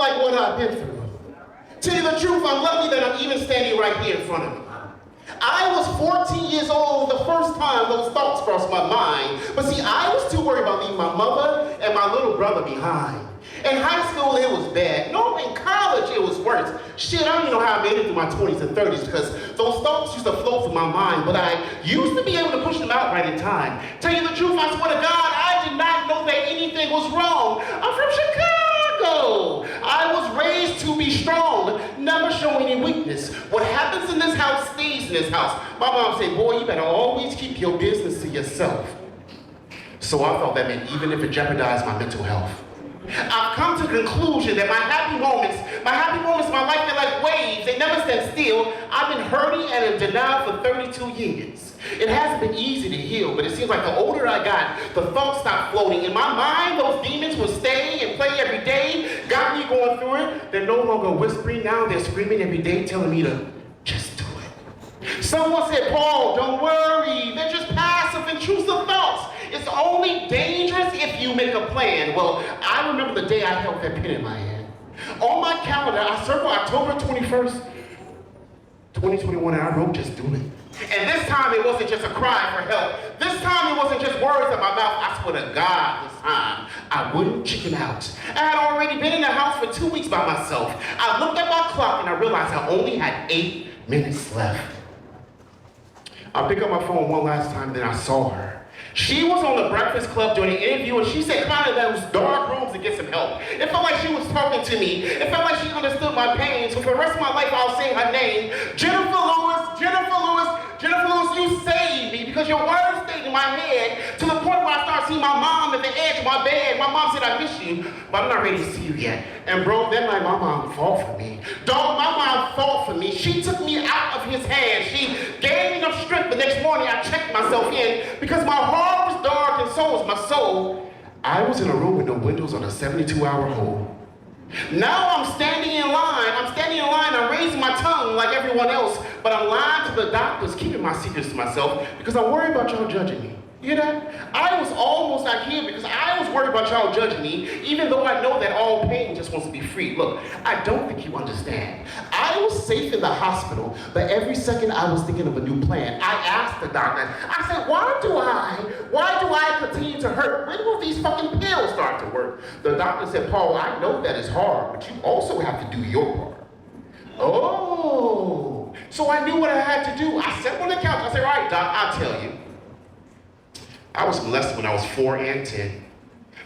like what I've been through. Tell you the truth, I'm lucky that I'm even standing right here in front of you. I was 14 years old the first time those thoughts crossed my mind. But see, I was too worried about leaving my mother and my little brother behind. In high school, it was bad. No, in college, it was worse. Shit, I don't even know how I made it through my 20s and 30s because those thoughts used to flow through my mind, but I used to be able to push them out right in time. Tell you the truth, I swear to God, I did not know that anything was wrong. I'm from Chicago. I was raised to be strong, never show any weakness. What happens in this house stays in this house. My mom said, boy, you better always keep your business to yourself. So I thought that meant even if it jeopardized my mental health. I've come to the conclusion that my happy moments in my life, they're like waves. They never stand still. I've been hurting and in denial for 32 years. It hasn't been easy to heal, but it seems like the older I got, the thoughts stopped floating. In my mind, those demons will stay and play every day, got me going through it. They're no longer whispering now, they're screaming every day, telling me to just do it. Someone said, Paul, don't worry. They're just passive, intrusive thoughts. It's only dangerous if you make a plan. Well, I remember the day I held that pen in my hand. On my calendar, I circled October 21st, 2021, and I wrote, just do it. And this time, it wasn't just a cry for help. This time, it wasn't just words in my mouth. I swear to God, this time, I wouldn't chicken out. I had already been in the house for 2 weeks by myself. I looked at my clock, and I realized I only had 8 minutes left. I picked up my phone one last time, then I saw her. She was on the Breakfast Club doing an interview, and she said, come out of those dark rooms and get some help. It felt like she was talking to me. It felt like she understood my pain. So for the rest of my life, I'll say her name. Jennifer Lewis, Jennifer Lewis, Jennifer Lewis, you saved me because your words stayed in my head to the point where I started seeing my mom at the edge of my bed. My mom said, I miss you, but I'm not ready to see you yet. And bro, that night my mom fought for me. Dog, my mom fought for me. She took me out of his hands. She gave me enough strength. The next morning I checked myself in because my heart was dark and so was my soul. I was in a room with no windows on a 72-hour hold. Now I'm standing in line. I'm raising my tongue like everyone else, but I'm lying to the doctors, keeping my secrets to myself because I'm worried about y'all judging me. You hear that? I was almost out here because I was worried about y'all judging me, even though I know that all pain just wants to be free. Look, I don't think you understand. I was safe in the hospital, but every second I was thinking of a new plan. I asked the doctor, I said, why do I continue to hurt? When will these fucking pills start to work? The doctor said, Paul, I know that it's hard, but you also have to do your part. Oh, so I knew what I had to do. I sat on the couch. I said, all right, doc, I'll tell you. I was molested when I was 4 and 10.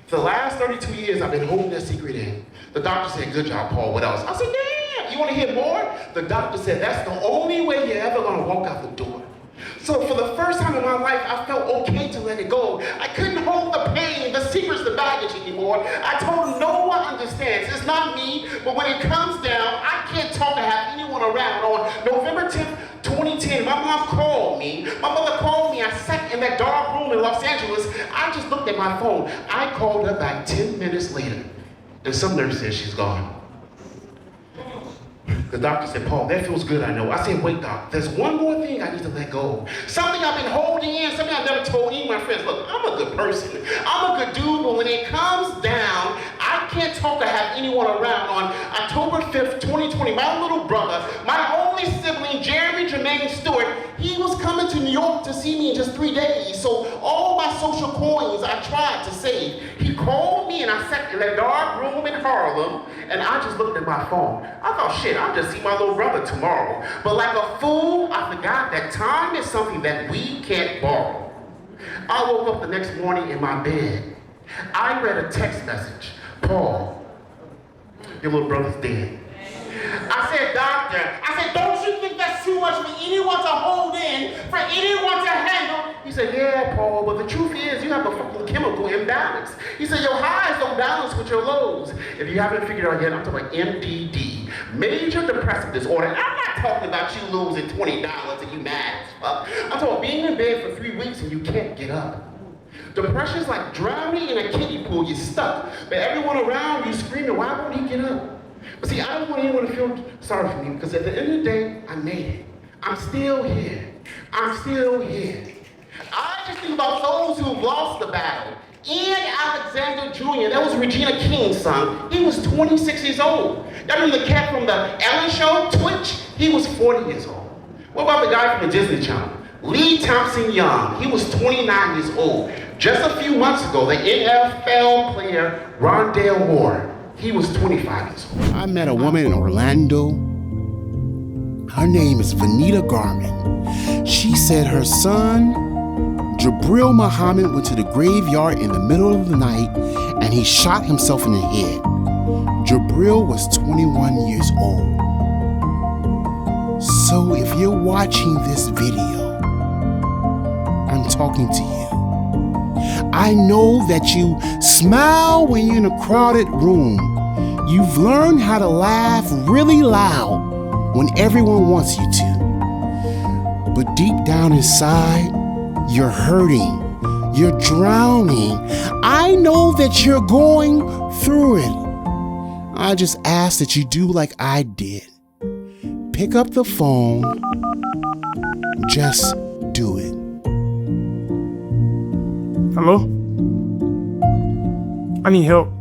For the last 32 years, I've been holding that secret in. The doctor said, good job, Paul, what else? I said, damn, you want to hear more? The doctor said, that's the only way you're ever going to walk out the door. So for the first time in my life, I felt okay to let it go. I couldn't hold the pain, the secrets, the baggage anymore. I told him, no one understands. It's not me, but when it comes down, I can't talk to have anyone around. On November 10th, 2010, my mom called me. My mother called me. I sat in that dark room in Los Angeles. I just looked at my phone. I called her back 10 minutes later, and some nurse said she's gone. The doctor said, Paul, that feels good, I know. I said, wait, doc, there's one more thing I need to let go. Something I've been holding in, something I've never told any of my friends. Look, I'm a good person. I'm a good dude, but when it comes down, I can't talk to have anyone around. On October 5th, 2020, my little brother, my only sibling, Jeremy Jermaine Stewart, he was coming to New York to see me in just 3 days. So all my social coins I tried to save. He called me and I sat in that dark room in Harlem and I just looked at my phone. I thought, shit, I'll just see my little brother tomorrow. But like a fool, I forgot that time is something that we can't borrow. I woke up the next morning in my bed. I read a text message. Paul, your little brother's dead. I said, doctor, don't you think that's too much for anyone to hold in, for anyone to handle? He said, yeah, Paul, but the truth is you have a fucking chemical imbalance. He said, your highs don't balance with your lows. If you haven't figured out yet, I'm talking about MDD, major depressive disorder. I'm not talking about you losing $20 and you mad as fuck. I'm talking about being in bed for 3 weeks and you can't get up. Depression's like drowning in a kiddie pool. You're stuck, but everyone around you screaming, why won't he get up? But see, I don't want anyone to feel sorry for me because at the end of the day, I made it. I'm still here. I'm still here. I just think about those who've lost the battle. Ian Alexander Jr., that was Regina King's son, he was 26 years old. Y'all remember the cat from the Ellen Show, Twitch? He was 40 years old. What about the guy from the Disney Channel? Lee Thompson Young, he was 29 years old. Just a few months ago, the NFL player Rondale Moore, he was 25 years old. I met a woman in Orlando. Her name is Vanita Garman. She said her son, Jabril Muhammad, went to the graveyard in the middle of the night and he shot himself in the head. Jabril was 21 years old. So if you're watching this video, I'm talking to you. I know that you smile when you're in a crowded room. You've learned how to laugh really loud when everyone wants you to. But deep down inside, you're hurting. You're drowning. I know that you're going through it. I just ask that you do like I did. Pick up the phone. Just do it. Hello? I need help.